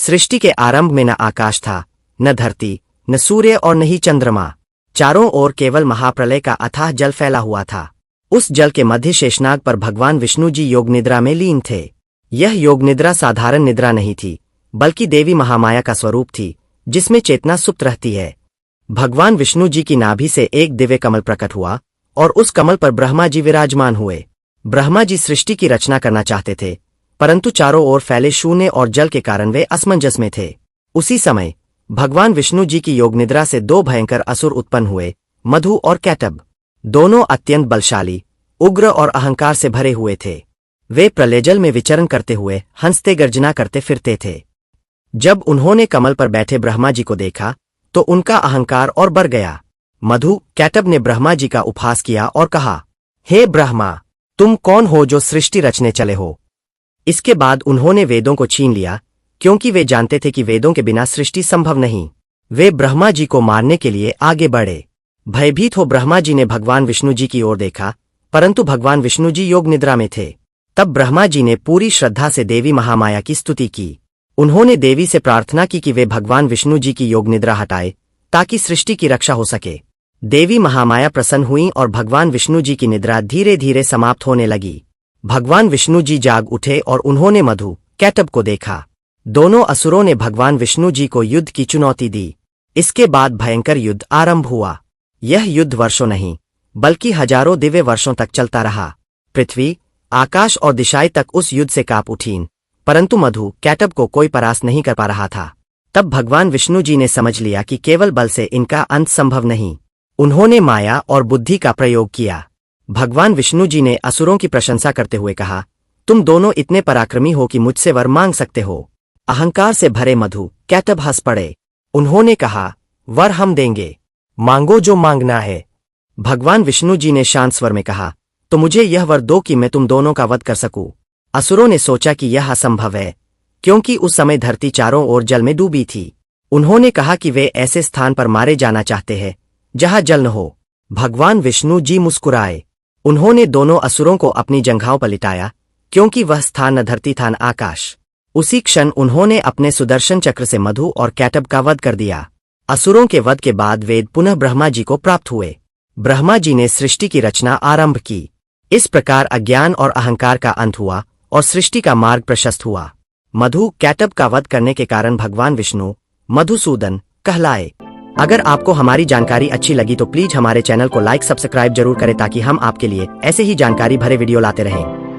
सृष्टि के आरंभ में न आकाश था, न धरती, न सूर्य और न ही चंद्रमा। चारों ओर केवल महाप्रलय का अथाह जल फैला हुआ था। उस जल के मध्य शेषनाग पर भगवान विष्णु जी योग निद्रा में लीन थे। यह योग निद्रा साधारण निद्रा नहीं थी, बल्कि देवी महामाया का स्वरूप थी, जिसमें चेतना सुप्त रहती है। भगवान विष्णु जी की नाभि से एक दिव्य कमल प्रकट हुआ और उस कमल पर ब्रह्मा जी विराजमान हुए। ब्रह्मा जी सृष्टि की रचना करना चाहते थे, परंतु चारों ओर फैले शून्य और जल के कारण वे असमंजस में थे। उसी समय भगवान विष्णु जी की योग निद्रा से दो भयंकर असुर उत्पन्न हुए, मधु और कैटब। दोनों अत्यंत बलशाली, उग्र और अहंकार से भरे हुए थे। वे प्रलयजल में विचरण करते हुए हंसते गर्जना करते फिरते थे। जब उन्होंने कमल पर बैठे ब्रह्मा जी को देखा तो उनका अहंकार और बढ़ गया। मधु कैटब ने ब्रह्मा जी का उपहास किया और कहा, हे ब्रह्मा, तुम कौन हो जो सृष्टि रचने चले हो। इसके बाद उन्होंने वेदों को छीन लिया, क्योंकि वे जानते थे कि वेदों के बिना सृष्टि संभव नहीं। वे ब्रह्मा जी को मारने के लिए आगे बढ़े। भयभीत हो ब्रह्मा जी ने भगवान विष्णु जी की ओर देखा, परंतु भगवान विष्णु जी योग निद्रा में थे। तब ब्रह्मा जी ने पूरी श्रद्धा से देवी महामाया की स्तुति की। उन्होंने देवी से प्रार्थना की कि वे भगवान विष्णु जी की योग निद्रा हटाए, ताकि सृष्टि की रक्षा हो सके। देवी महामाया प्रसन्न हुई और भगवान विष्णु जी की निद्रा धीरे धीरे समाप्त होने लगी। भगवान विष्णु जी जाग उठे और उन्होंने मधु कैटब को देखा। दोनों असुरों ने भगवान विष्णु जी को युद्ध की चुनौती दी। इसके बाद भयंकर युद्ध आरंभ हुआ। यह युद्ध वर्षों नहीं, बल्कि हजारों दिव्य वर्षों तक चलता रहा। पृथ्वी, आकाश और दिशाएं तक उस युद्ध से कांप उठीं, परंतु मधु कैटब को कोई परास्त नहीं कर पा रहा था। तब भगवान विष्णु जी ने समझ लिया कि केवल बल से इनका अंत संभव नहीं। उन्होंने माया और बुद्धि का प्रयोग किया। भगवान विष्णु जी ने असुरों की प्रशंसा करते हुए कहा, तुम दोनों इतने पराक्रमी हो कि मुझसे वर मांग सकते हो। अहंकार से भरे मधु कैटब हंस पड़े। उन्होंने कहा, वर हम देंगे, मांगो जो मांगना है। भगवान विष्णु जी ने शांत स्वर में कहा, तो मुझे यह वर दो कि मैं तुम दोनों का वध कर सकूं। असुरों ने सोचा कि यह असंभव है, क्योंकि उस समय धरती चारों ओर जल में डूबी थी। उन्होंने कहा कि वे ऐसे स्थान पर मारे जाना चाहते हैं जहां जल न हो। भगवान विष्णु जी मुस्कुराए। उन्होंने दोनों असुरों को अपनी जंघाओं पर लिटाया, क्योंकि वह स्थान न धरती था न आकाश। उसी क्षण उन्होंने अपने सुदर्शन चक्र से मधु और कैटब का वध कर दिया। असुरों के वध के बाद वेद पुनः ब्रह्मा जी को प्राप्त हुए। ब्रह्मा जी ने सृष्टि की रचना आरंभ की। इस प्रकार अज्ञान और अहंकार का अंत हुआ और सृष्टि का मार्ग प्रशस्त हुआ। मधु कैटब का वध करने के कारण भगवान विष्णु मधुसूदन कहलाए। अगर आपको हमारी जानकारी अच्छी लगी तो प्लीज हमारे चैनल को लाइक सब्सक्राइब जरूर करें, ताकि हम आपके लिए ऐसे ही जानकारी भरे वीडियो लाते रहें।